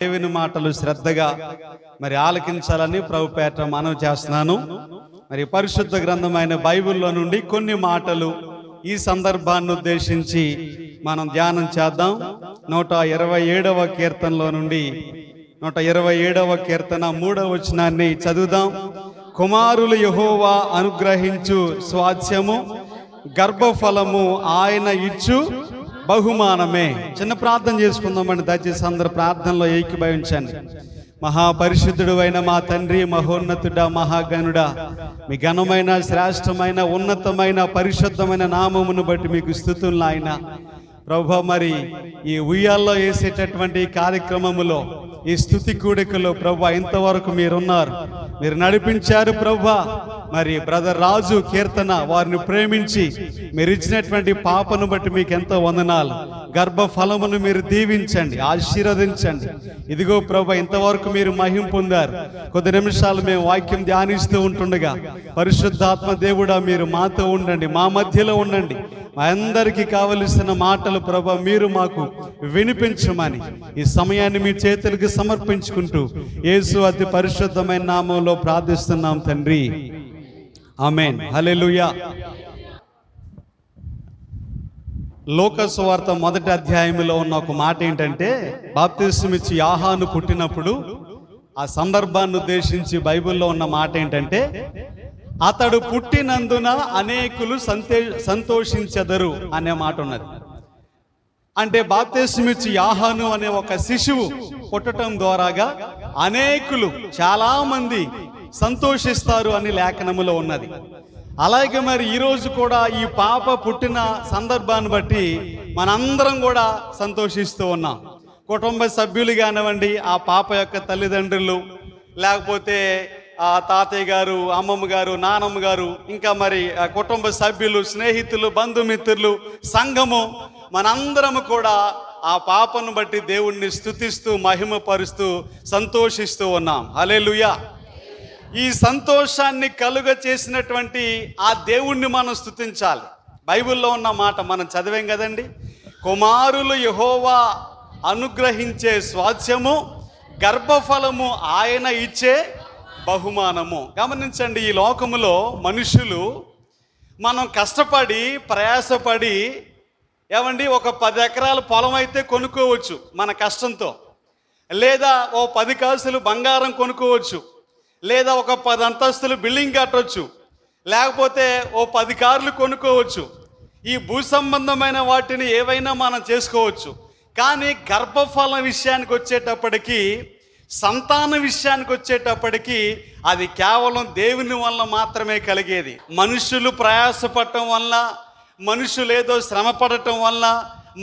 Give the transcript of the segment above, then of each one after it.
దేవుని మాటలు శ్రద్ధగా మరి ఆలకించాలని ప్రభుపేట మనవి చేస్తున్నాను. మరి పరిశుద్ధ గ్రంథమైన బైబిల్లో నుండి కొన్ని మాటలు ఈ సందర్భాన్ని ఉద్దేశించి మనం ధ్యానం చేద్దాం. 127వ కీర్తనలో నుండి 127వ కీర్తన 3వ వచనాన్ని చదువుదాం. కుమారులు యెహోవా అనుగ్రహించు స్వాస్థ్యము, గర్భఫలము ఆయన ఇచ్చు బహుమానమే. చిన్న ప్రార్థన చేసుకుందామండి. దయచేసి అందరు ప్రార్థనలో ఏకీభవించండి. మహాపరిశుద్ధుడు అయిన మా తండ్రి, మహోన్నతుడా, మహాగణుడా, మీ ఘనమైన, శ్రేష్టమైన, ఉన్నతమైన, పరిశుద్ధమైన నామమును బట్టి మీకు స్తుతులు నాయన. ప్రభు, మరి ఈ ఉయ్యాల్లో వేసేటటువంటి కార్యక్రమములో, ఈ స్తుతి కూడికలో ప్రభు ఇంతవరకు మీరున్నారు, మీరు నడిపించారు ప్రభు. మరి బ్రదర్ రాజు కీర్తన వారిని ప్రేమించి మీరు ఇచ్చినటువంటి పాపను బట్టి మీకు ఎంతో వందనాలు. గర్భఫలమును మీరు దీవించండి, ఆశీర్వదించండి. ఇదిగో ప్రభు, ఇంతవరకు మీరు మహిమ పొందారు. కొద్ది నిమిషాలు మేము వాక్యం ధ్యానిస్తూ ఉంటుండగా పరిశుద్ధాత్మ దేవుడా మీరు మాతో ఉండండి, మా మధ్యలో ఉండండి. మా అందరికీ కావలసిన మాటలు ప్రభు మీరు మాకు వినిపించమని ఈ సమయాన్ని మీ చేతులకు సమర్పించుకుంటూ యేసు అతి పరిశుద్ధమైన నామంలో ప్రార్థిస్తున్నాం తండ్రి, ఆమేన్. హల్లెలూయా. లోకాసు సువార్త 1వ అధ్యాయంలో ఉన్న ఒక మాట ఏంటంటే, బాప్తిస్మమిచ్చి యోహాను పుట్టినప్పుడు ఆ సందర్భాన్ని ఉద్దేశించి బైబిల్లో ఉన్న మాట ఏంటంటే, అతడు పుట్టినందున అనేకులు సంతోషించెదరు అనే మాట ఉన్నది. అంటే బాప్తిస్మమిచ్చి యోహాను అనే ఒక శిశువు పుట్టడం ద్వారాగా అనేకులు, చాలా మంది సంతోషిస్తారు అని లేఖనములో ఉన్నది. అలాగే మరి ఈరోజు కూడా ఈ పాప పుట్టిన సందర్భాన్ని బట్టి మనందరం కూడా సంతోషిస్తూ ఉన్నాం. కుటుంబ సభ్యులు కానివ్వండి, ఆ పాప యొక్క తల్లిదండ్రులు, లేకపోతే ఆ తాతయ్య గారు, అమ్మమ్మ గారు, నానమ్మ గారు, ఇంకా మరి ఆ కుటుంబ సభ్యులు, స్నేహితులు, బంధుమిత్రులు, సంఘము, మనందరము కూడా ఆ పాపను బట్టి దేవుణ్ణి స్తుతిస్తూ మహిమపరుస్తూ సంతోషిస్తూ ఉన్నాం. హల్లెలూయా. ఈ సంతోషాన్ని కలుగ చేసినటువంటి ఆ దేవుణ్ణి మనం స్తుతించాలి. బైబిల్లో ఉన్న మాట మనం చదివాం కదండి. కుమారులు యెహోవా అనుగ్రహించే స్వాస్థ్యము, గర్భఫలము ఆయన ఇచ్చే బహుమానము. గమనించండి, ఈ లోకములో మనుషులు మనం కష్టపడి ప్రయాసపడి ఏమండి ఒక 10 ఎకరాల పొలం అయితే కొనుక్కోవచ్చు మన కష్టంతో, లేదా ఓ 10 కాసులు బంగారం కొనుక్కోవచ్చు, లేదా ఒక 10 అంతస్తులు బిల్డింగ్ కట్టవచ్చు, లేకపోతే ఓ 10 కార్లు కొనుక్కోవచ్చు. ఈ భూ సంబంధమైన వాటిని ఏవైనా మనం చేసుకోవచ్చు. కానీ గర్భఫలం విషయానికి వచ్చేటప్పటికీ, సంతాన విషయానికి వచ్చేటప్పటికీ అది కేవలం దేవుని వల్ల మాత్రమే కలిగేది. మనుషులు ప్రయాసపడటం వల్ల, మనుషులు ఏదో శ్రమ పడటం వల్ల,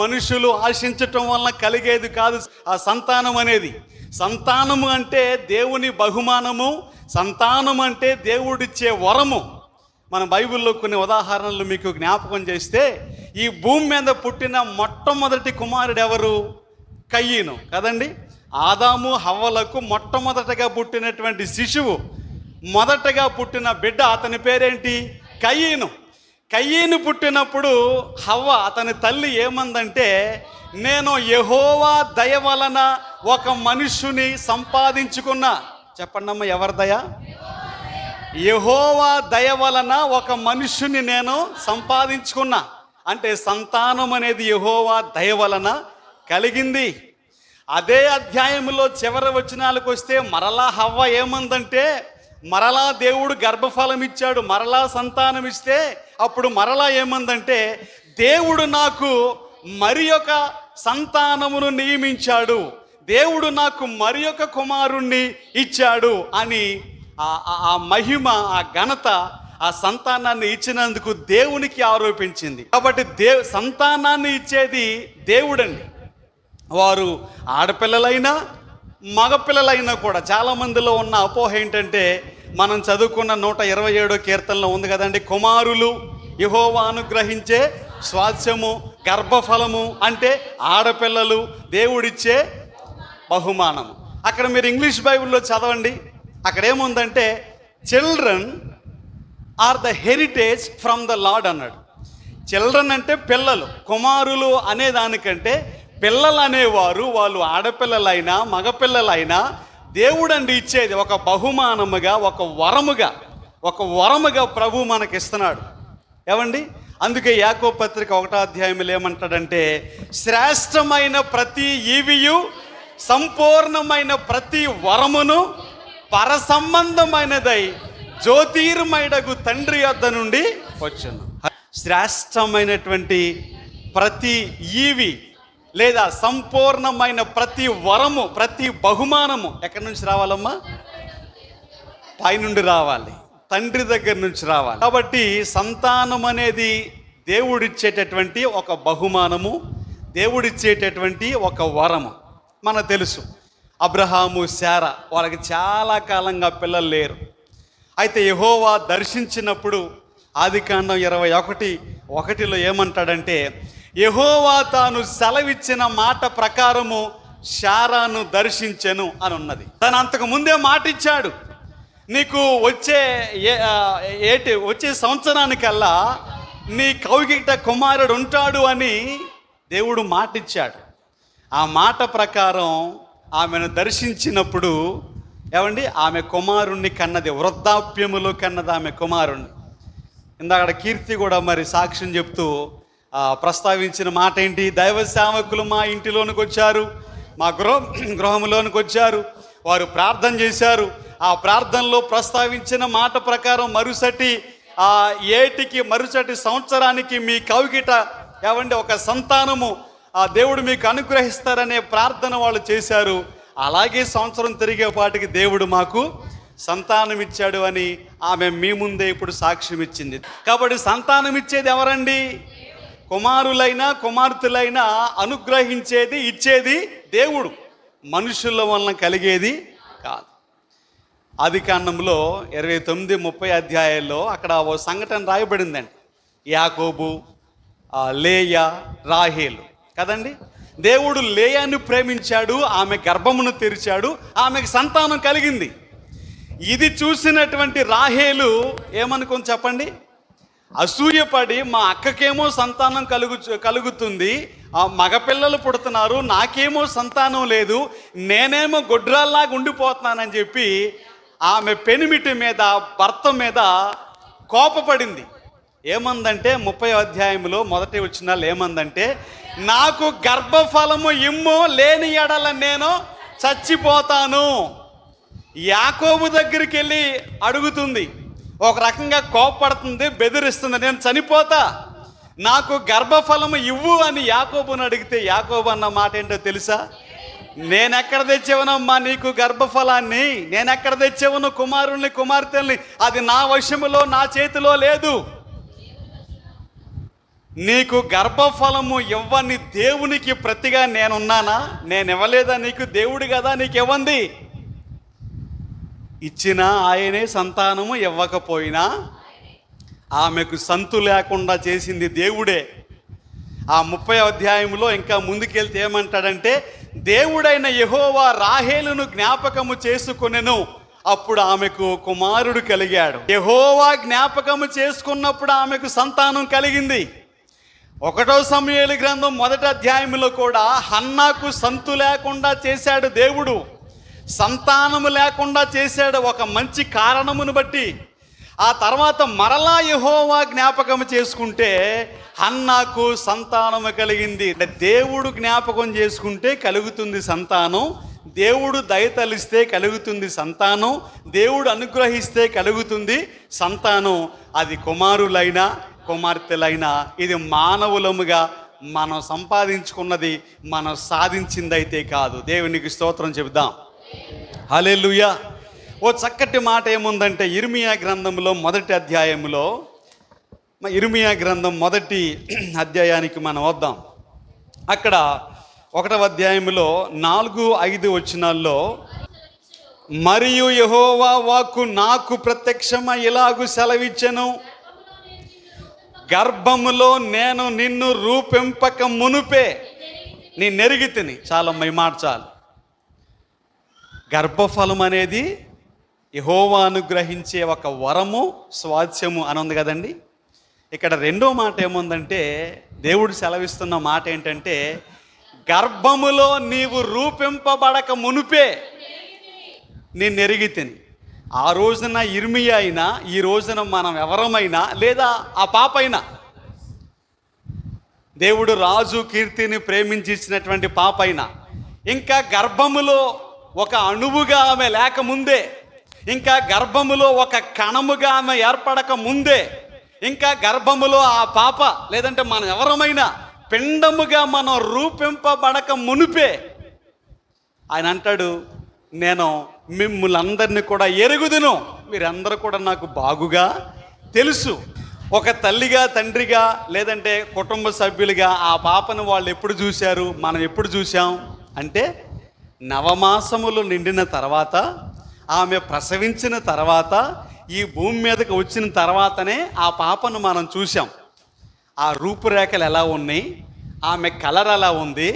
మనుషులు ఆశించటం వల్ల కలిగేది కాదు ఆ సంతానం అనేది. సంతానము అంటే దేవుని బహుమానము, సంతానం అంటే దేవుడిచ్చే వరము. మన బైబిల్లో కొన్ని ఉదాహరణలు మీకు జ్ఞాపకం చేస్తే, ఈ భూమి మీద పుట్టిన మొట్టమొదటి కుమారుడు ఎవరు? కయ్యను కదండి. ఆదాము హవ్వలకు మొట్టమొదటగా పుట్టినటువంటి శిశువు, మొదటగా పుట్టిన బిడ్డ, అతని పేరేంటి? కయ్యను. కయ్యను పుట్టినప్పుడు హవ్వ అతని తల్లి ఏమందంటే, నేను యెహోవా దయ వలన ఒక మనుష్యుని సంపాదించుకున్నా. చెప్పండమ్మ, ఎవరి దయ? యెహోవా దయ వలన ఒక మనుష్యుని నేను సంపాదించుకున్నా. అంటే సంతానం అనేది యెహోవా దయ వలన కలిగింది. అదే అధ్యాయంలో చివరి వచనాలకు వస్తే మరలా హవ్వ ఏమందంటే, మరలా దేవుడు గర్భఫలం ఇచ్చాడు, మరలా సంతానం ఇస్తే అప్పుడు మరలా ఏమందంటే, దేవుడు నాకు మరి ఒక సంతానమును నియమించాడు, దేవుడు నాకు మరి ఒక కుమారుణ్ణి ఇచ్చాడు అని ఆ మహిమ, ఆ ఘనత, ఆ సంతానాన్ని ఇచ్చినందుకు దేవునికి ఆరోపించింది. కాబట్టి సంతానాన్ని ఇచ్చేది దేవుడండి. వారు ఆడపిల్లలైనా మగపిల్లలైనా కూడా. చాలామందిలో ఉన్న అపోహ ఏంటంటే, మనం చదువుకున్న 127వ కీర్తనలో ఉంది కదండి, కుమారులు యెహోవా అనుగ్రహించే స్వాస్థ్యము, గర్భఫలము అంటే ఆడపిల్లలు దేవుడిచ్చే బహుమానము. అక్కడ మీరు ఇంగ్లీష్ బైబిల్లో చదవండి, అక్కడ ఏముందంటే, children are the heritage from the lord అన్నాడు. చిల్డ్రన్ అంటే పిల్లలు, కుమారులు అనే దానికంటే పిల్లలు అనేవారు వాళ్ళు ఆడపిల్లలైనా మగపిల్లలైనా దేవుడండి ఇచ్చేది ఒక బహుమానముగా, ఒక వరముగా ప్రభు మనకిస్తున్నాడు. ఏమండి? అందుకే యాకోబు పత్రిక 1వ అధ్యాయంలో ఏమంటాడంటే, శ్రేష్టమైన ప్రతి ఈవియు, సంపూర్ణమైన ప్రతి వరమును పరసంబంధమైనదై జ్యోతిర్మయుడగు తండ్రి యొద్ద నుండి వచ్చును. శ్రేష్టమైనటువంటి ప్రతి ఈవి లేదా సంపూర్ణమైన ప్రతి వరము, ప్రతి బహుమానము ఎక్కడి నుంచి రావాలమ్మా? పైనుండి రావాలి, తండ్రి దగ్గర నుంచి రావాలి. కాబట్టి సంతానం అనేది దేవుడిచ్చేటటువంటి ఒక బహుమానము, దేవుడిచ్చేటటువంటి ఒక వరము. మనకు తెలుసు, అబ్రహాము, శారా వాళ్ళకి చాలా కాలంగా పిల్లలు లేరు. అయితే యెహోవా దర్శించినప్పుడు ఆదికాండం 21:1 ఏమంటాడంటే, యెహోవా తాను సెలవిచ్చిన మాట ప్రకారము శారాను దర్శించెను అని ఉన్నది. తను అంతకు ముందే మాట ఇచ్చాడు, నీకు వచ్చే సంవత్సరానికల్లా నీ కౌగిట కుమారుడు ఉంటాడు అని దేవుడు మాట ఇచ్చాడు. ఆ మాట ప్రకారం ఆమెను దర్శించినప్పుడు ఏమండి, ఆమె కుమారుణ్ణి కన్నది, వృద్ధాప్యములో కన్నది ఆమె కుమారుణ్ణి. ఇందాక కీర్తి కూడా మరి సాక్ష్యం చెప్తూ ప్రస్తావించిన మాట ఏంటి? దైవ సేవకులు మా ఇంటిలోనికి వచ్చారు, మా గృహంలోనికి వచ్చారు, వారు ప్రార్థన చేశారు. ఆ ప్రార్థనలో ప్రస్తావించిన మాట ప్రకారం మరుసటి సంవత్సరానికి మీ కౌగిట ఏమండి ఒక సంతానము ఆ దేవుడు మీకు అనుగ్రహిస్తారనే ప్రార్థన వాళ్ళు చేశారు. అలాగే సంవత్సరం తిరిగేపాటికి దేవుడు మాకు సంతానం ఇచ్చాడు అని ఆమె మీ ముందే ఇప్పుడు సాక్ష్యం ఇచ్చింది. కాబట్టి సంతానం ఇచ్చేది ఎవరండి? కుమారులైనా కుమార్తెలైనా అనుగ్రహించేది, ఇచ్చేది దేవుడు, మనుషుల వలన కలిగేది కాదు. ఆదికాండంలో 29-30 అధ్యాయాల్లో అక్కడ ఓ సంఘటన రాయబడిందండి. యాకోబు, లేయా, రాహేలు కదండి. దేవుడు లేయాను ప్రేమించాడు, ఆమె గర్భమును తెరిచాడు, ఆమెకు సంతానం కలిగింది. ఇది చూసినటువంటి రాహేలు ఏమనుకొని చెప్పండి? అసూయపడి, మా అక్కకేమో సంతానం కలుగుతుంది, ఆ మగపిల్లలు పుడుతున్నారు, నాకేమో సంతానం లేదు, నేనేమో గొడ్రాల్లాగా ఉండిపోతున్నానని చెప్పి ఆమె పెనిమిటి మీద, భర్త మీద కోపపడింది. ఏమందంటే 30వ అధ్యాయంలో 1వ వచనాలు ఏమందంటే, నాకు గర్భఫలము ఇమ్ము, లేని ఎడల నేను చచ్చిపోతాను. యాకోబు దగ్గరికి వెళ్ళి అడుగుతుంది, ఒక రకంగా కోపపడుతుంది, బెదిరిస్తుంది, నేను చనిపోతా, నాకు గర్భఫలము ఇవ్వు అని యాకోబుని అడిగితే యాకోబు అన్న మాట ఏంటో తెలుసా? నేనెక్కడ తెచ్చేవనమ్మా నీకు గర్భఫలాన్ని, నేనెక్కడ తెచ్చేవను కుమారుల్ని కుమార్తెల్ని, అది నా వశములో, నా చేతిలో లేదు. నీకు గర్భఫలము ఇవ్వని దేవునికి ప్రతిగా నేనున్నానా? నేను ఇవ్వలేదా నీకు? దేవుడు కదా నీకు ఇవ్వండి. ఇచ్చినా ఆయనే, సంతానము ఇవ్వకపోయినా ఆమెకు సంతు లేకుండా చేసింది దేవుడే. ఆ 30వ అధ్యాయంలో ఇంకా ముందుకెళ్తే ఏమంటాడంటే, దేవుడైన యెహోవా రాహేలును జ్ఞాపకము చేసుకొనెను, అప్పుడు ఆమెకు కుమారుడు కలిగాడు. యెహోవా జ్ఞాపకము చేసుకున్నప్పుడు ఆమెకు సంతానం కలిగింది. 1వ సమూయేలు గ్రంథం 1వ అధ్యాయంలో కూడా హన్నాకు సంతు లేకుండా చేశాడు దేవుడు, సంతానము లేకుండా చేశాడు ఒక మంచి కారణమును బట్టి. ఆ తర్వాత మరలా యెహోవా జ్ఞాపకం చేసుకుంటే హన్నాకు సంతానము కలిగింది. దేవుడు జ్ఞాపకం చేసుకుంటే కలుగుతుంది సంతానం, దేవుడు దయతలిస్తే కలుగుతుంది సంతానం, దేవుడు అనుగ్రహిస్తే కలుగుతుంది సంతానం. అది కుమారులైనా కుమార్తెలైనా, ఇది మానవులముగా మనం సంపాదించుకున్నది, మనం సాధించిందైతే కాదు. దేవునికి స్తోత్రం చెబుదాం. హల్లెలూయా. ఓ చక్కటి మాట ఏముందంటే, ఇర్మియా గ్రంథంలో 1వ అధ్యాయంలో, ఇర్మియా గ్రంథం 1వ అధ్యాయానికి మనం వద్దాం. అక్కడ 1వ అధ్యాయంలో 4-5 వచనాల్లో, మరియు యెహోవా వాక్కు నాకు ప్రత్యక్షమై ఇలాగు సెలవిచ్చెను, గర్భములో నేను నిన్ను రూపింపక మునుపే నీ నెరిగితిని. చాలమ్మ, ఈ మాట చాలు. గర్భఫలం అనేది యెహోవా అనుగ్రహించే ఒక వరము, స్వాస్థ్యము అని ఉంది కదండి. ఇక్కడ రెండో మాట ఏముందంటే, దేవుడు సెలవిస్తున్న మాట ఏంటంటే, గర్భములో నీవు రూపింపబడక మునుపే నేను ఎరిగితిని. ఆ రోజున ఇర్మియా అయినా, ఈ రోజున మనం ఎవరమైనా, లేదా ఆ పాప అయినా, దేవుడు రాజు కీర్తిని ప్రేమించి ఇచ్చినటువంటి పాప అయినా, ఇంకా గర్భములో ఒక అణువుగా ఆమె లేకముందే, ఇంకా గర్భములో ఒక కణముగా ఆమె ఏర్పడక ముందే, ఇంకా గర్భములో ఆ పాప లేదంటే మనం ఎవరమైనా పిండముగా మనం రూపింపబడక మునిపే ఆయన అంటాడు, నేను మిమ్ములందరినీ కూడా ఎరుగుదును, మీరందరూ కూడా నాకు బాగుగా తెలుసు. ఒక తల్లిగా, తండ్రిగా, లేదంటే కుటుంబ సభ్యులుగా ఆ పాపను వాళ్ళు ఎప్పుడు చూశారు, మనం ఎప్పుడు చూసాం అంటే నవమాసములు నిండిన తర్వాత, ఆమె ప్రసవించిన తర్వాత, ఈ భూమి మీదకి వచ్చిన తర్వాతనే ఆ పాపను మనం చూసాం. ఆ రూపురేఖలు ఎలా ఉన్నాయి, ఆమె కలర్ ఎలా ఉంది,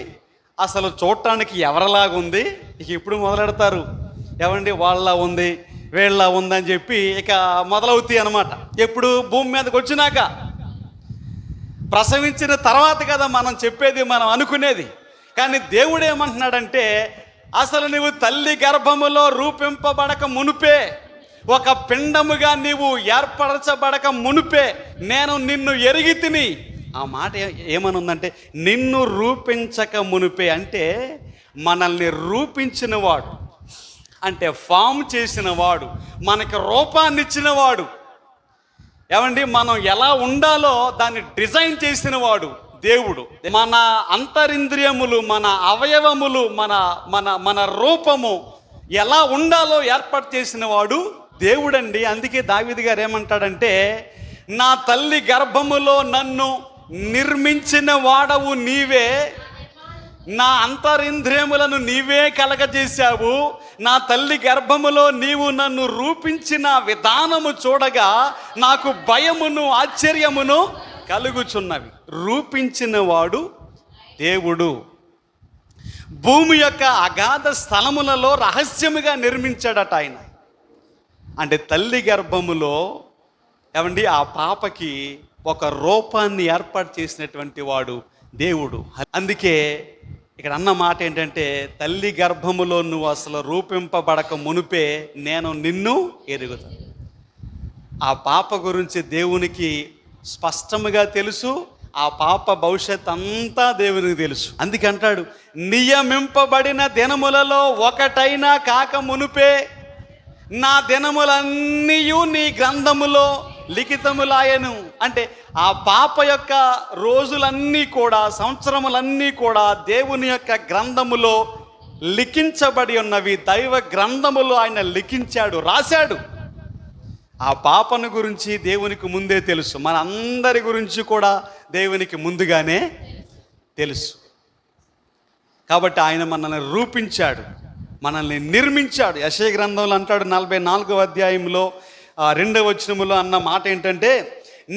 అసలు చూడటానికి ఎవరిలాగుంది, ఇక ఇప్పుడు మొదలెడతారు, ఏమండి వాళ్ళ ఉంది, వీళ్ళ ఉందని చెప్పి ఇక మొదలవుతాయి అన్నమాట. ఎప్పుడు భూమి మీదకి వచ్చినాక, ప్రసవించిన తర్వాత కదా మనం చెప్పేది, మనం అనుకునేది. కానీ దేవుడు ఏమంటున్నాడంటే, అసలు నువ్వు తల్లి గర్భములో రూపింపబడక మునుపే, ఒక పిండముగా నీవు ఏర్పరచబడక మునుపే నేను నిన్ను ఎరిగి తిని. ఆ మాట ఏమనుందంటే నిన్ను రూపించక మునుపే, అంటే మనల్ని రూపించిన వాడు, అంటే ఫామ్ చేసిన వాడు, మనకి రూపాన్ని ఇచ్చిన వాడు, ఏమండి మనం ఎలా ఉండాలో దాన్ని డిజైన్ చేసిన వాడు దేవుడు. మన అంతరింద్రియములు, మన అవయవములు, మన మన మన రూపము ఎలా ఉండాలో ఏర్పాటు చేసిన వాడు దేవుడండి. అందుకే దావీదు గారు ఏమంటాడంటే, నా తల్లి గర్భములో నన్ను నిర్మించిన వాడవు నీవే, నా అంతరింద్రియములను నీవే కలగజేశావు, నా తల్లి గర్భములో నీవు నన్ను రూపించిన విధానము చూడగా నాకు భయమును ఆశ్చర్యమును కలుగుచున్నవి. రూపించిన వాడు దేవుడు. భూమి యొక్క అగాధ స్థలములలో రహస్యముగా నిర్మించాడట ఆయన. అంటే తల్లి గర్భములో ఏమండి ఆ పాపకి ఒక రూపాన్ని ఏర్పాటు చేసినటువంటి వాడు దేవుడు. అందుకే ఇక్కడ అన్న మాట ఏంటంటే, తల్లి గర్భములో నువ్వు అసలు రూపింపబడక మునిపే నేను నిన్ను ఎరుగుతాను. ఆ పాప గురించి దేవునికి స్పష్టముగా తెలుసు. ఆ పాప భవిష్యత్ అంతా దేవునికి తెలుసు. అందుకే అంటాడు, నియమింపబడిన దినములలో ఒకటైనా కాక మునుపే నా దినములన్నీ నీ గ్రంథములో లిఖితములాయను. అంటే ఆ పాప యొక్క రోజులన్నీ కూడా, సంవత్సరములన్నీ కూడా దేవుని యొక్క గ్రంథములో లిఖించబడి ఉన్నవి. దైవ గ్రంథములో ఆయన లిఖించాడు, రాశాడు. ఆ పాపను గురించి దేవునికి ముందే తెలుసు. మన అందరి గురించి కూడా దేవునికి ముందుగానే తెలుసు. కాబట్టి ఆయన మనల్ని రూపించాడు, మనల్ని నిర్మించాడు. యెషయా గ్రంథంలో అంటాడు 44వ అధ్యాయంలో 2వ వచనములో అన్న మాట ఏంటంటే,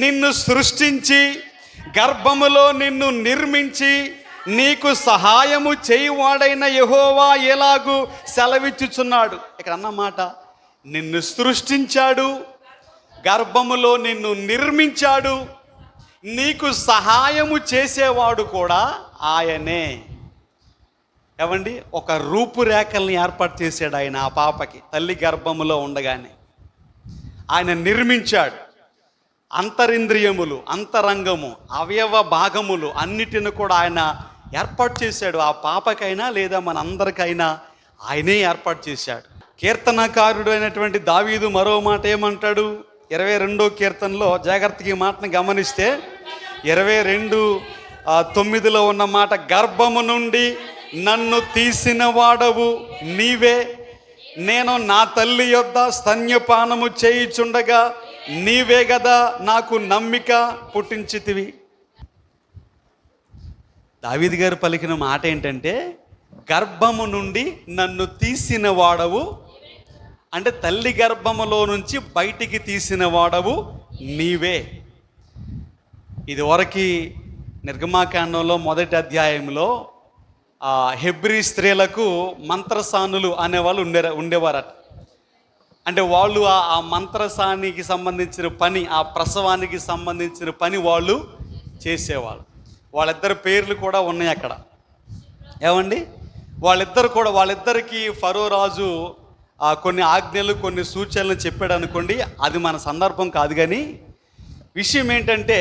నిన్ను సృష్టించి గర్భములో నిన్ను నిర్మించి నీకు సహాయము చేయువాడైన యెహోవా ఎలాగూ సెలవిచ్చుచున్నాడు. ఇక్కడ అన్న మాట, నిన్ను సృష్టించాడు, గర్భములో నిన్ను నిర్మించాడు, నీకు సహాయము చేసేవాడు కూడా ఆయనే. ఏమండి ఒక రూపురేఖల్ని ఏర్పాటు చేశాడు ఆయన ఆ పాపకి. తల్లి గర్భములో ఉండగానే ఆయన నిర్మించాడు. అంతరింద్రియములు, అంతరంగము, అవయవ భాగములు అన్నిటిని కూడా ఆయన ఏర్పాటు చేశాడు. ఆ పాపకైనా లేదా మన అందరికైనా ఆయనే ఏర్పాటు చేశాడు. కీర్తనకారుడు అయినటువంటి దావీదు మరో మాట ఏమంటాడు, 22వ కీర్తనలో జాగ్రత్తగా ఈ మాటను గమనిస్తే 22:9 ఉన్న మాట, గర్భము నుండి నన్ను తీసిన వాడవు నీవే, నేను నా తల్లి యొద్ద స్తన్యపానము చేయుచుండగా నీవే గదా నాకు నమ్మిక పుట్టించితివి. దావీదు గారు పలికిన మాట ఏంటంటే, గర్భము నుండి నన్ను తీసిన వాడవు, అంటే తల్లి గర్భములో నుంచి బయటికి తీసిన వాడవు నీవే. ఇదివరకు నిర్గమాకాండంలో 1వ అధ్యాయంలో హెబ్రీ స్త్రీలకు మంత్రసానులు అనేవాళ్ళు ఉండేవారట. అంటే వాళ్ళు ఆ మంత్రసానికి సంబంధించిన పని, ఆ ప్రసవానికి సంబంధించిన పని వాళ్ళు చేసేవాళ్ళు. వాళ్ళిద్దరి పేర్లు కూడా ఉన్నాయి అక్కడ. ఏమండి, వాళ్ళిద్దరికి ఫరో రాజు కొన్ని ఆజ్ఞలు కొన్ని సూచనలు చెప్పాడు అనుకోండి, అది మన సందర్భం కాదు. కానీ విషయం ఏంటంటే,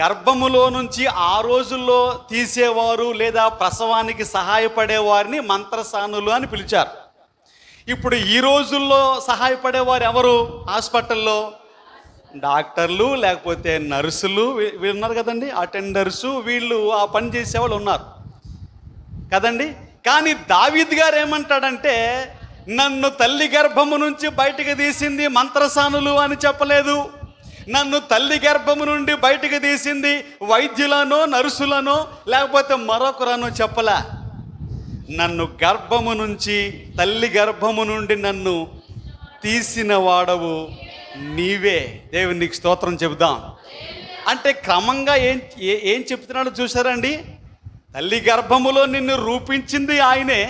గర్భములో నుంచి ఆ రోజుల్లో తీసేవారు లేదా ప్రసవానికి సహాయపడేవారిని మంత్రసానులు అని పిలిచారు. ఇప్పుడు ఈ రోజుల్లో సహాయపడేవారు ఎవరు? హాస్పిటల్లో డాక్టర్లు, లేకపోతే నర్సులు, వీళ్ళు ఉన్నారు కదండి, అటెండర్సు, వీళ్ళు ఆ పని చేసేవాళ్ళు ఉన్నారు కదండి. కానీ దావీద్ గారు ఏమంటాడంటే, నన్ను తల్లి గర్భము నుంచి బయటకు తీసింది మంత్రసానులు అని చెప్పలేదు, నన్ను తల్లి గర్భము నుండి బయటకు తీసింది వైద్యులనో నర్సులనో లేకపోతే మరొకరనో చెప్పలే. నన్ను గర్భము నుంచి, తల్లి గర్భము నుండి నన్ను తీసిన వాడవు నీవే. దేవునికి స్తోత్రం చెబుదాం. అంటే క్రమంగా ఏం చెప్తున్నాడో చూసారండి. తల్లి గర్భములో నిన్ను రూపించింది ఆయనే,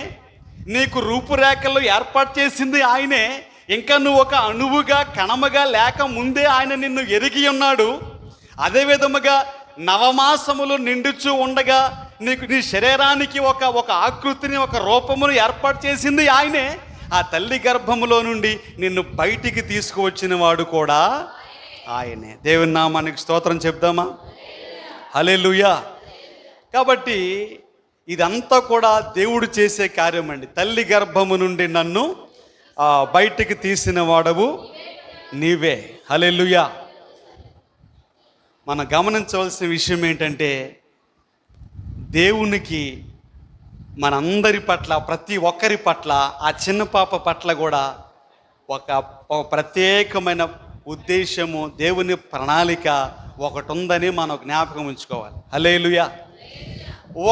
నీకు రూపురేఖలు ఏర్పాటు చేసింది ఆయనే, ఇంకా నువ్వు ఒక అణువుగా కణముగా లేక ముందే ఆయన నిన్ను ఎరిగి ఉన్నాడు. అదే విధముగా నవమాసములు నిండుచూ ఉండగా నీ శరీరానికి ఒక ఆకృతిని, ఒక రూపమును ఏర్పాటు చేసింది ఆయనే. ఆ తల్లి గర్భములో నుండి నిన్ను బయటికి తీసుకువచ్చిన వాడు కూడా ఆయనే. దేవుని నామానికి స్తోత్రం చెప్దామా? హల్లెలూయా. కాబట్టి ఇదంతా కూడా దేవుడు చేసే కార్యం అండి. తల్లి గర్భము నుండి నన్ను బయటికి తీసిన వాడవు నీవే. హల్లెలూయా. మనం గమనించవలసిన విషయం ఏంటంటే, దేవునికి మనందరి పట్ల, ప్రతి ఒక్కరి పట్ల, ఆ చిన్న పాప పట్ల కూడా ఒక ప్రత్యేకమైన ఉద్దేశము, దేవుని ప్రణాళిక ఒకటి ఉందని మనం జ్ఞాపకం ఉంచుకోవాలి. హల్లెలూయా.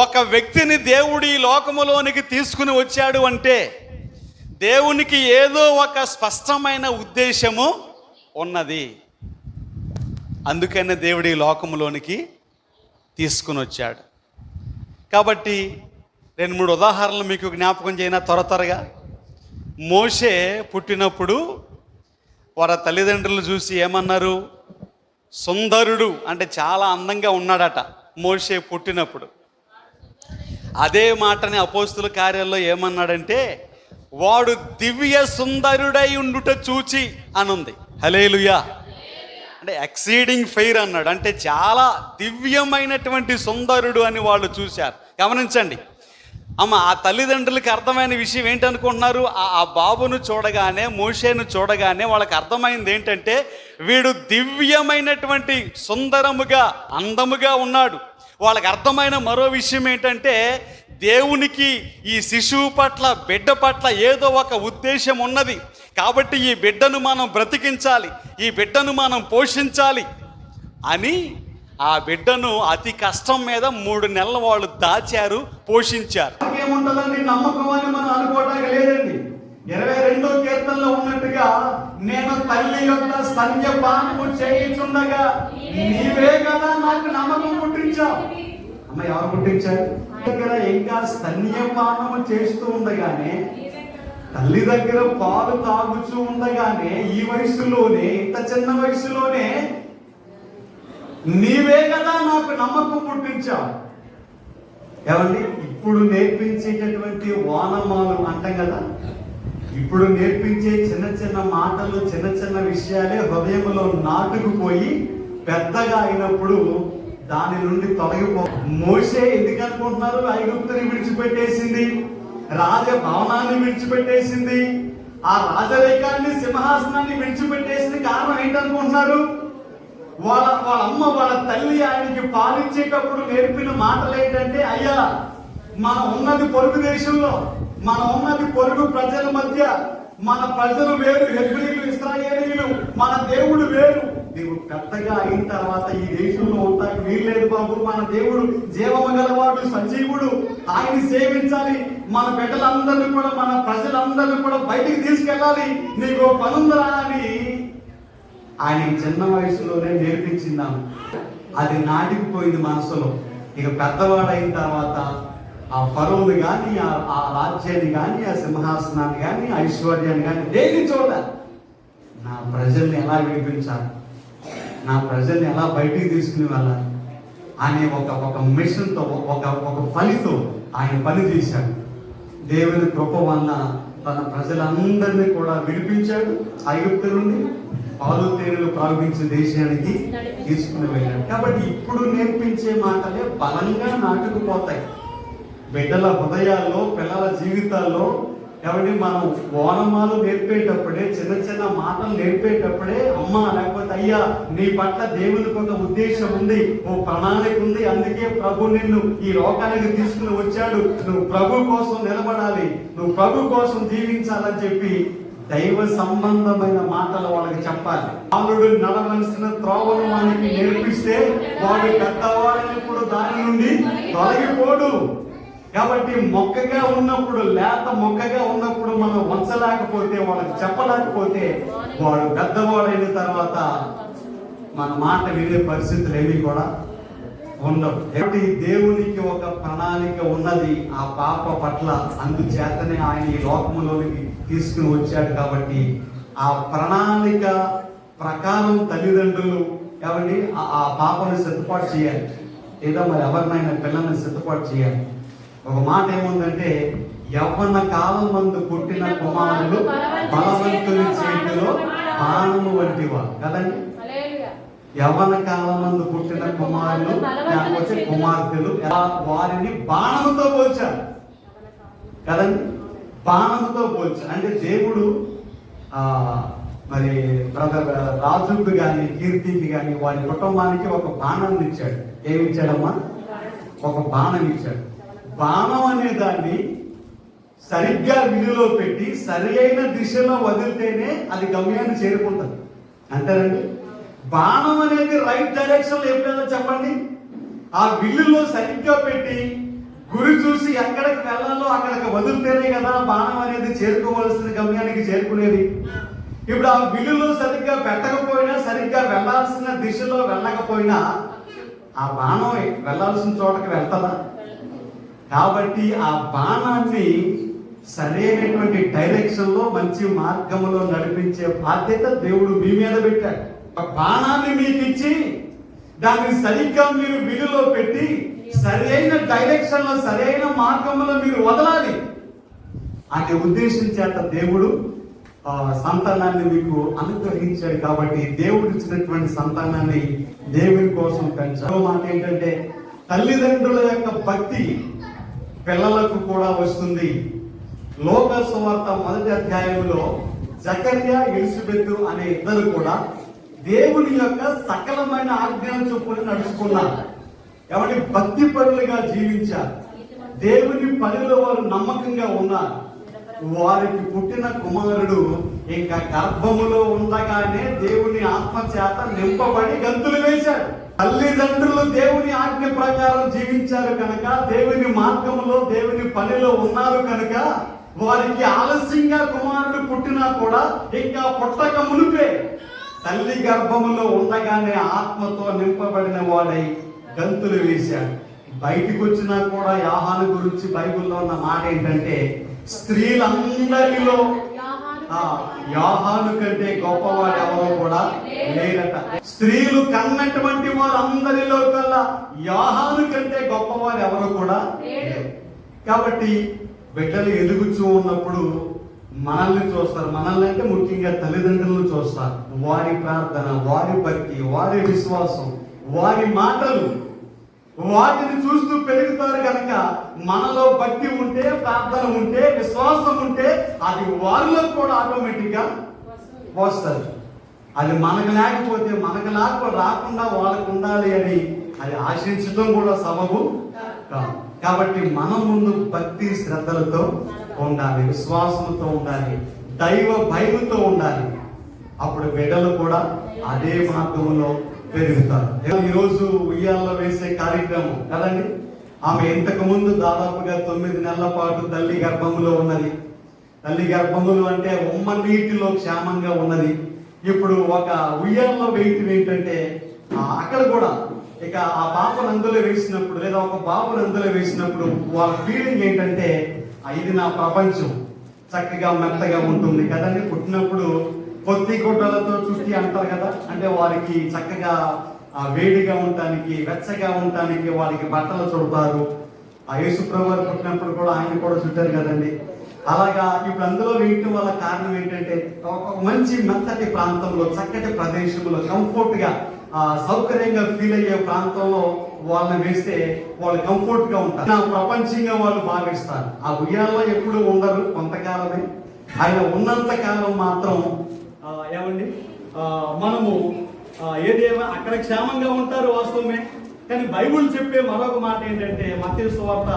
ఒక వ్యక్తిని దేవుడు ఈ లోకములోనికి తీసుకుని వచ్చాడు అంటే దేవునికి ఏదో ఒక స్పష్టమైన ఉద్దేశము ఉన్నది. అందుకనే దేవుడు ఈ లోకములోనికి తీసుకుని వచ్చాడు. కాబట్టి 2-3 ఉదాహరణలు మీకు జ్ఞాపకం చేయనా త్వరగా. మోషే పుట్టినప్పుడు వారి తల్లిదండ్రులు చూసి ఏమన్నారు? సుందరుడు, అంటే చాలా అందంగా ఉన్నాడట మోషే పుట్టినప్పుడు. అదే మాటని అపోస్తుల కార్యాల్లో ఏమన్నాడంటే, వాడు దివ్య సుందరుడై ఉండుట చూచి అనుంది. హల్లెలూయా. అంటే ఎక్సీడింగ్ ఫెయిర్ అన్నాడు, అంటే చాలా దివ్యమైనటువంటి సుందరుడు అని వాళ్ళు చూశారు. గమనించండి ఆ తల్లిదండ్రులకి అర్థమైన విషయం ఏంటనుకుంటున్నారు? ఆ బాబును చూడగానే, మోషేను చూడగానే వాళ్ళకి అర్థమైంది ఏంటంటే, వీడు దివ్యమైనటువంటి సుందరముగా అందముగా ఉన్నాడు. వాళ్ళకి అర్థమైన మరో విషయం ఏంటంటే, దేవునికి ఈ శిశువు పట్ల, బిడ్డ పట్ల ఏదో ఒక ఉద్దేశం ఉన్నది. కాబట్టి ఈ బిడ్డను మనం బ్రతికించాలి, ఈ బిడ్డను మనం పోషించాలి అని ఆ బిడ్డను అతి కష్టం మీద 3 నెలలు వాళ్ళు దాచారు, పోషించారు. ఏముంటుందండి నమ్మకం అని మనం అనుకోవడానికి లేదండి. 22వ కీర్తనలో ఉన్నట్టుగా, నేను తల్లి యొక్క స్తన్యపానము చేయుచుండగా నీవే కదా నాకు నమ్మకం పుట్టించావు. అమ్మ, ఎవరు పుట్టించారు? దగ్గర ఇంకా స్తన్యపానము చేస్తూ ఉండగానే, తల్లి దగ్గర పాలు తాగుతూ ఉండగానే, ఈ వయసులోనే, ఇంత చిన్న వయసులోనే నీవే కదా నాకు నమ్మకం పుట్టించావు. ఏమండి, ఇప్పుడు నేర్పించేటటువంటి వానమాలు అంటాం కదా, ఇప్పుడు నేర్పించే చిన్న చిన్న మాటలు, చిన్న చిన్న విషయాలే హృదయంలో నాటుకుపోయి పెద్దగా అయినప్పుడు దాని నుండి తొలగిపో. మోషే ఎందుకు అనుకుంటున్నారు? ఐగుప్తుని విడిచిపెట్టేసింది, రాజభవనాన్ని విడిచిపెట్టేసింది, ఆ రాజరేఖాన్ని, సింహాసనాన్ని విడిచిపెట్టేసింది. కారణం ఏంటనుకుంటున్నారు? వాళ్ళ అమ్మ, వాళ్ళ తల్లి ఆయనకి పాలించేటప్పుడు నేర్పిన మాటలు ఏంటంటే, అయ్యా మనం ఉన్నది పొరుగు దేశంలో, మనం ఉన్నది పొరుగు ప్రజల మధ్య, మన ప్రజలు వేరు, హెబ్రీలు, ఇశ్రాయేలీయులు, మన దేవుడు వేరు. నీవు పెద్దగా అయిన తర్వాత ఈ దేశంలో ఉంటానికి వీల్లేదు బాబు. మన దేవుడు జీవము గలవాడు, సజీవుడు, ఆయన సేవించాలి. మన బిడ్డలందరినీ కూడా, మన ప్రజలందరినీ కూడా బయటికి తీసుకెళ్ళాలి, నీకు పనుందరా అని ఆయన చిన్న వయసులోనే నేర్పించిందాము. అది నాటికిపోయింది మనసులో. ఇక పెద్దవాడైన తర్వాత ఆ ఫరోను కానీ, ఆ రాజ్యాన్ని కానీ, ఆ సింహాసనాన్ని కానీ, ఐశ్వర్యాన్ని కానీ దేన్ని చూడాలి. నా ప్రజల్ని ఎలా విడిపించాలి, నా ప్రజల్ని ఎలా బయటికి తీసుకుని వెళ్ళాలి అనే ఒక మిషన్తో, ఒక పనితో ఆయన పని చేశాడు. దేవుని కృప వలన తన ప్రజలందరినీ కూడా విడిపించాడు. ఐగుప్తు నుండి పాలు తేనెలు ప్రవహించే దేశానికి తీసుకుని వెళ్ళాడు. కాబట్టి ఇప్పుడు నేర్పించే మాటలే బలంగా నాటుకుపోతాయి బిడ్డల హృదయాల్లో, పిల్లల జీవితాల్లో. కాబట్టి మనం ఓనమాలు నేర్పేటప్పుడే, చిన్న చిన్న మాటలు నేర్పేటప్పుడే, అమ్మ లేకపోతే అయ్యా నీ పట్ల దేవునికి ఒక ఉద్దేశం ఉంది, ఓ ప్రణాళిక ఉంది, అందుకే ప్రభు నిన్ను ఈ లోకానికి తీసుకుని వచ్చాడు, నువ్వు ప్రభు కోసం నిలబడాలి, నువ్వు ప్రభు కోసం జీవించాలని చెప్పి దైవ సంబంధమైన మాటలు వాళ్ళకి చెప్పాలి. బాలుడు నడవలసిన త్రోవను వానికి నేర్పిస్తే వాడు పెద్దవాడైనప్పుడు దాని నుండి తొలగిపోడు. కాబట్టి మొక్కగా ఉన్నప్పుడు, లేత మొక్కగా ఉన్నప్పుడు మనం వంచలేకపోతే, వాళ్ళకి చెప్పలేకపోతే, వాడు పెద్దవాడైన తర్వాత మన మాట వినే పరిస్థితులు ఏవి కూడా ఉండవు. కాబట్టి దేవునికి ఒక ప్రణాళిక ఉన్నది ఆ పాప పట్ల. అందుచేతనే ఆయన ఈ లోకములోనికి తీసుకుని వచ్చాడు. కాబట్టి ఆ ప్రణాళిక ప్రకారం తల్లిదండ్రులు కాబట్టి ఆ పాపను సిద్ధపాటు చేయాలి, లేదా మరి ఎవరినైనా పిల్లల్ని సిద్ధపాటు చేయాలి. ఒక మాట ఏముందంటే, యవ్వన కాలం మందు పుట్టిన కుమారులు బలవంతుని చేతిలో బాణము వంటివారు కదండి. యవ్వన కాలం మందు పుట్టిన కుమారులు లేకపోతే కుమార్తెలు వారిని బాణముతో పోల్చారు కదండి. బాణముతో పోల్చారు అంటే దేవుడు మరి బ్రదర్ రాజుకు కానీ కీర్తికి కానీ వారి కుటుంబానికి ఒక బాణాన్ని ఇచ్చాడు. ఏమి ఇచ్చాడమ్మా? ఒక బాణం ఇచ్చాడు. బాణం అనే దాన్ని సరిగ్గా విలువలో పెట్టి సరి అయిన దిశలో వదిలితేనే అది గమ్యాన్ని చేరుకుంటుంది. అంతేనండి. బాణం అనేది రైట్ డైరెక్షన్ లో ఎప్పుడైనా చెప్పండి, ఆ విల్లులో సరిగ్గా పెట్టి గురి చూసి ఎక్కడికి వెళ్ళాలో అక్కడికి వదిలితేనే కదా బాణం అనేది చేరుకోవాల్సిన గమ్యానికి చేరుకునేది. ఇప్పుడు ఆ విల్లులో సరిగ్గా పెట్టకపోయినా, సరిగ్గా వెళ్ళాల్సిన దిశలో వెళ్ళకపోయినా ఆ బాణం వెళ్ళాల్సిన చోటకి వెళ్తుందా? కాబట్టి ఆ బాణాన్ని సరైనటువంటి డైరెక్షన్ లో, మంచి మార్గంలో నడిపించే బాధ్యత దేవుడు మీ మీద పెట్టాడు. బాణాన్ని మీకు ఇచ్చి దాన్ని సరిగ్గా మీరు విలువలో పెట్టి సరైన డైరెక్షన్ లో, సరైన మార్గంలో మీరు వదలాలి అనే ఉద్దేశం చేత దేవుడు సంతానాన్ని మీకు అనుగ్రహించాడు. కాబట్టి దేవుడు ఇచ్చినటువంటి సంతానాన్ని దేవుని కోసం పెంచాడు. మాట ఏంటంటే, తల్లిదండ్రుల యొక్క భక్తి పిల్లలకు కూడా వస్తుంది. లోక సువార్త 1వ అధ్యాయంలో జకర్యా, ఎలిజబెత్ అనే ఇద్దరు కూడా దేవుని యొక్క సకలమైన ఆజ్ఞలను చొప్పున నడుచుకున్నారు. కాబట్టి భక్తి పరులుగా జీవించారు. దేవుని పనిలో వారు నమ్మకంగా ఉన్నారు. వారికి పుట్టిన కుమారుడు ఇంకా గర్భములో ఉండగానే దేవుని ఆత్మ చేత నింపబడి గంతులు వేశాడు. తల్లిదండ్రులు దేవుని ఆజ్ఞ ప్రకారం జీవించారు కనుక, దేవుని మార్గంలో, దేవుని పనిలో ఉన్నారు కనుక, వారికి ఆలస్యంగా కుమారుడు పుట్టినా కూడా ఇంకా పుట్టక మునిపే తల్లి గర్భములో ఉండగానే ఆత్మతో నింపబడిన వాడై గంతులు వేశాడు. బయటికి వచ్చినా కూడా యోహాను గురించి బైబిల్లో ఉన్న మాట ఏంటంటే, స్త్రీలందరిలో యోహాను కంటే గొప్పవాడు ఎవరో కూడా లేరట. స్త్రీలు కన్నటువంటి వారు అందరిలో కల్లా యోహాను కంటే గొప్పవారు ఎవరో కూడా లేరు. కాబట్టి బిడ్డలు ఎదుగుచూ ఉన్నప్పుడు మనల్ని చూస్తారు. మనల్ని అంటే ముఖ్యంగా తల్లిదండ్రులను చూస్తారు. వారి ప్రార్థన, వారి భక్తి, వారి విశ్వాసం, వారి మాటలు, వాటిని చూస్తూ పెరుగుతారు కనుక మనలో భక్తి ఉంటే, ప్రార్థన ఉంటే, విశ్వాసం ఉంటే అది వారిలో కూడా ఆటోమేటిక్ గా వస్తుంది. అది మనకు లేకపోతే, మనకు రాకుండా వాళ్ళకు ఉండాలి అని అది ఆశించడం కూడా సబబు కాదు. కాబట్టి మనం ముందు భక్తి శ్రద్ధలతో ఉండాలి, విశ్వాసంతో ఉండాలి, దైవ భయంతో ఉండాలి. అప్పుడు బిడ్డలు కూడా అదే మార్గంలో పెరుగుతారు. ఈరోజు ఉయ్యాల్లో వేసే కార్యక్రమం కదండి. ఆమె ఇంతకు ముందు దాదాపుగా 9 నెలల పాటు తల్లి గర్భములో ఉన్నది. తల్లి గర్భములు అంటే ఉమ్మ నీటిలో క్షేమంగా ఉన్నది. ఇప్పుడు ఒక ఉయ్యాల్లో వేయటం ఏంటంటే, అక్కడ కూడా ఇక ఆ పాపను అందులో వేసినప్పుడు, లేదా ఒక బాబును అందులో వేసినప్పుడు వాళ్ళ ఫీలింగ్ ఏంటంటే, ఇది నా ప్రపంచం, చక్కగా మెత్తగా ఉంటుంది కదండి. పుట్టినప్పుడు పొత్తి గుడ్డలతో చుట్టి అంటారు కదా, అంటే వారికి చక్కగా వేడిగా ఉండటానికి, వెచ్చగా ఉండటానికి వారికి బట్టలు చుడతారు. ఆ యేసు ప్రభు వారు పుట్టినప్పుడు కూడా ఆయన కూడా చుట్టారు కదండి. అలాగా ఇప్పుడు అందులో వేయటం వల్ల కారణం ఏంటంటే ఒక మంచి మెత్తటి ప్రాంతంలో, చక్కటి ప్రదేశంలో, కంఫర్ట్గా సౌకర్యంగా ఫీల్ అయ్యే ప్రాంతంలో వాళ్ళని వేస్తే వాళ్ళు కంఫర్ట్గా ఉంటారు. ప్రపంచంగా వాళ్ళు భావిస్తారు. ఆ ఉయ్యాల్లో ఎప్పుడు ఉండరు, కొంతకాలమే. ఆయన ఉన్నంత కాలం మాత్రం ఏమండి మనము ఏదేమో అక్కడ క్షేమంగా ఉంటారు, వాస్తవమే. కానీ బైబుల్ చెప్పే మరొక మాట ఏంటంటే, మత్తయి సువార్త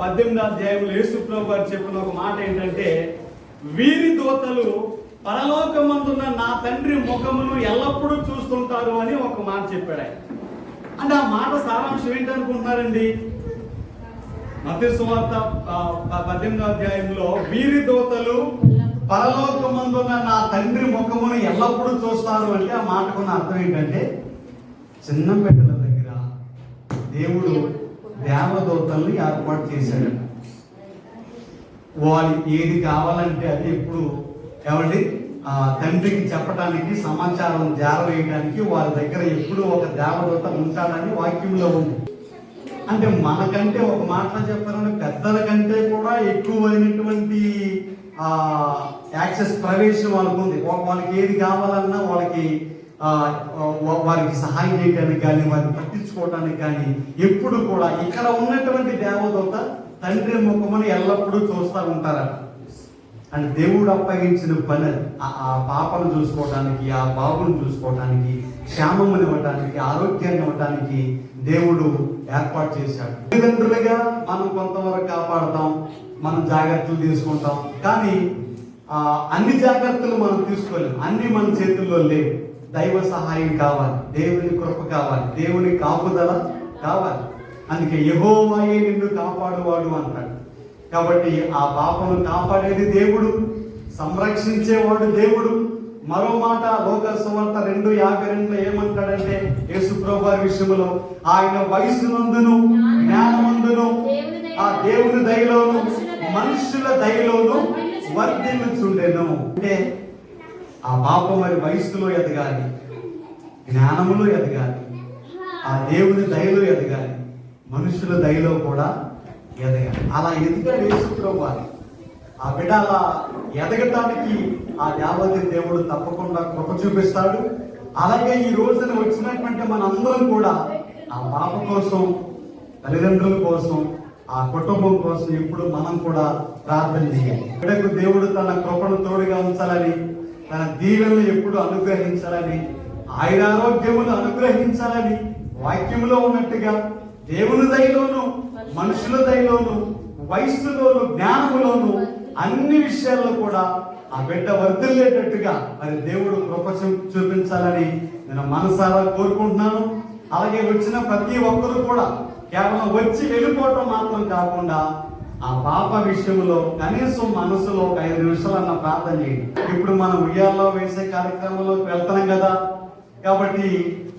18వ అధ్యాయంలో యేసు ప్రభు గారు చెప్పిన ఒక మాట ఏంటంటే, వీరి దూతలు పరలోకమందున్న నా తండ్రి ముఖమును ఎల్లప్పుడూ చూస్తుంటారు అని ఒక మాట చెప్పాడు ఆయన. అంటే ఆ మాట సారాంశం ఏంటనుకుంటున్నారండి? మత్తయి సువార్త 18వ అధ్యాయంలో వీరి దూతలు పరలోకమందున్న నా తండ్రి ముఖమును ఎల్లప్పుడూ చూస్తారు అంటే ఆ మాటకున్న అర్థం ఏంటంటే, చిన్న బిడ్డల దగ్గర దేవుడు దేవదూతల్ని ఏర్పాటు చేశాడు. వాళ్ళు ఏది కావాలంటే అది ఎప్పుడు ఏమండి తండ్రికి చెప్పడానికి, సమాచారం జారవేయడానికి వారి దగ్గర ఎప్పుడు ఒక దేవదూత ఉంటాడని వాక్యంలో ఉంది. అంటే మనకంటే ఒక మాటలో చెప్పాలంటే పెద్దల కంటే కూడా ఎక్కువైనటువంటి యాక్సెస్, ప్రవేశం వాళ్ళకు ఉంది. వాళ్ళకి ఏది కావాలన్నా వారికి సహాయం చేయడానికి కానీ, వారిని పట్టించుకోవడానికి కానీ ఎప్పుడు కూడా ఇక్కడ ఉన్నటువంటి దేవదూత తండ్రి ముఖమును ఎల్లప్పుడూ చూస్తూ ఉంటారట. అంటే దేవుడు అప్పగించిన పని ఆ పాపను చూసుకోవడానికి, ఆ బాబును చూసుకోవడానికి, క్షేమముని ఇవ్వడానికి, ఆరోగ్యాన్ని ఇవ్వడానికి దేవుడు ఏర్పాటు చేశాడు. తల్లిదండ్రులుగా మనం కొంతవరకు కాపాడతాం, మనం జాగ్రత్తలు తీసుకుంటాం. కానీ అన్ని జాగ్రత్తలు మనం తీసుకోలేము, అన్ని మన చేతుల్లో లేవు. దైవ సహాయం కావాలి, దేవుని కృప కావాలి, దేవుని కాపుదల కావాలి. అందుకే యెహోవాయే నిన్ను కాపాడువాడు అంటాడు. కాబట్టి ఆ పాపను కాపాడేది దేవుడు, సంరక్షించేవాడు దేవుడు. మరో మాట లోక సువార్త 2:52 ఏమంటాడంటే, యేసు ప్రభు వారి విషయంలో ఆయన వయసునందును జ్ఞానమందును ఆ దేవుని దయలోను మనుషుల దయలోను వర్ధిల్లుచుండెను. అంటే ఆ పాప మరి వయస్సులో ఎదగాలి, జ్ఞానములో ఎదగాలి, ఆ దేవుని దయలో ఎదగాలి, మనుషుల దయలో కూడా ఎదగాలి. అలా ఎదగాలి యేసు ప్రభు వారు. ఆ బిడ్డ అలా ఎదగటానికి ఆ దేవత దేవుడు తప్పకుండా కృప చూపిస్తాడు. అలాగే ఈ రోజున వచ్చినటువంటి మనందరం కూడా ఆ పాప కోసం, తల్లిదండ్రుల కోసం, ఆ కుటుంబం కోసం ఎప్పుడు మనం కూడా ప్రార్థన చేయాలి. బిడ్డకు దేవుడు తన కృపను తోడుగా ఉంచాలని, తన దీవెనలు ఎప్పుడు అనుగ్రహించాలని, ఆయురారోగ్యములు అనుగ్రహించాలని వాక్యములో ఉన్నట్టుగా దేవుని దయలోను మనుషుల దయలోను వయస్సులోను జ్ఞానములోను అన్ని విషయాల్లో కూడా ఆ బిడ్డ వర్ధిల్లేటట్టుగా మరి దేవుడు కృప చూపించాలని నేను మనసారా కోరుకుంటున్నాను. అలాగే వచ్చిన ప్రతి ఒక్కరూ కూడా కేవలం వచ్చి వెళ్ళిపోవటం మాత్రం కాకుండా ఆ పాప విషయంలో కనీసం మనసులో ఒక 5 నిమిషాలన్న ప్రార్థన చేయండి. ఇప్పుడు మనం ఉయ్యాల్లో వేసే కార్యక్రమంలోకి వెళ్తున్నాం కదా, కాబట్టి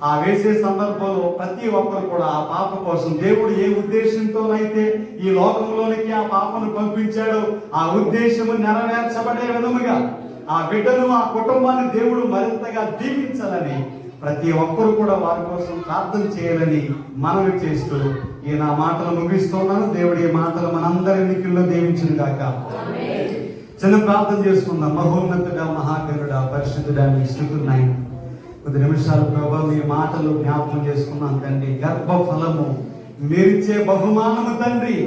ఆ వేసే సందర్భంలో ప్రతి ఒక్కరు కూడా ఆ పాప కోసం దేవుడు ఏ ఉద్దేశంతోనైతే ఈ లోకంలోనికి ఆ పాపను పంపించాడో ఆ ఉద్దేశము నెరవేర్చబడే విధముగా ఆ బిడ్డను, ఆ కుటుంబాన్ని దేవుడు మరింతగా దీవించాలని ప్రతి ఒక్కరు కూడా వారి కోసం ప్రార్థన చేయాలని మనవి చేస్తూ ఈ నా మాటలు ముగిస్తున్నాను. దేవుడి ఈ మాటలు మనందరి ఎన్నికల్లో దీవించును గాక. చిన్న ప్రార్థన చేసుకుందాం. మహోన్నతుడా, మహాగణుడా, పరిశుద్ధుడా, మీ స్తుతున్నాయన. కొద్ది నిమిషాలు ప్రభా మీ మాటలు జ్ఞాపకం చేసుకున్నాం తండ్రి. గర్భఫలము మీరిచ్చే బహుమానము తండ్రి.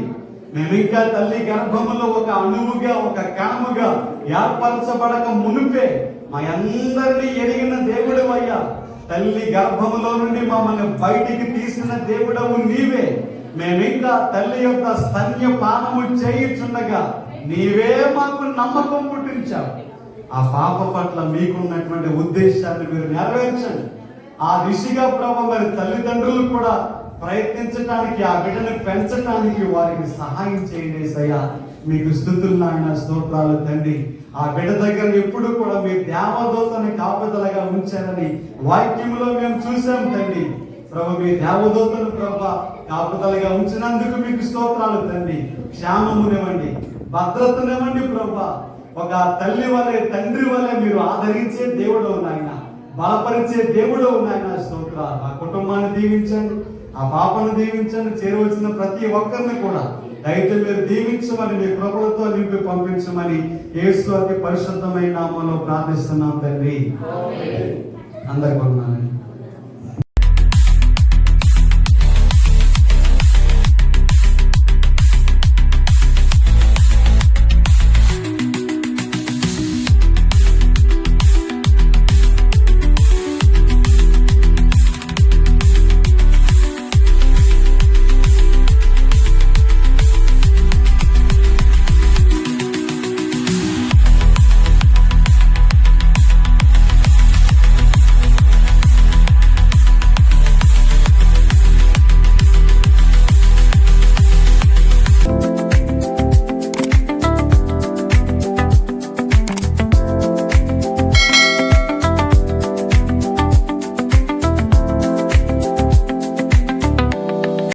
మేము ఇంకా తల్లి గర్భములో ఒక అణువుగా, ఒక కణముగా ఏర్పరచబడక మునిపే మా అందరినీ ఎరిగిన దేవుడు అయ్యా. తల్లి గర్భములో నుండి మమ్మల్ని బయటికి తీసిన దేవుడవు నీవే. మేమింకా తల్లి యొక్క స్తన్య పానము చేయుచుండగా నీవే మాకు నమ్మకం పుట్టించావు. ఆ పాప పట్ల మీకున్నటువంటి ఉద్దేశాన్ని మీరు నెరవేర్చండి. ఆ దిశగా ప్రభు మరి తల్లిదండ్రులు కూడా ప్రయత్నించడానికి, ఆ బిడ్డను పెంచడానికి వారికి సహాయం చేయండి సయ్యా. మీకు స్తుతులు నాయన, స్తోత్రాలు తండ్రి. ఆ బిడ్డ దగ్గర ఎప్పుడు కూడా మీ దేవదూతని కాపుదలగా ఉంచారని వాక్యంలో మేము చూసాం తండ్రి. ప్రభు మీ దేవదూతను ప్రభు కాపుదలగా ఉంచినందుకు మీకు స్తోత్రాలు తండ్రి. క్షేమమునివ్వండి, భద్రతనివ్వండి ప్రభు. ఒక తల్లి వలె, తండ్రి వలె మీరు ఆదరించే దేవుడు నాయన, బలపరిచే దేవుడు నాయన. స్తోత్రాలు. ఆ కుటుంబాన్ని దీవించండి, ఆ ఆ పాపను దీవించండి, చేరవలసిన ప్రతి ఒక్కరిని కూడా దయతో మీరు దీవించమని, మీ కృపలతో నింపి పంపించమని యేసు అతి పరిశుద్ధమైన నామములో ప్రార్థిస్తున్నాం తండ్రి. అందరికీ వందనాలు.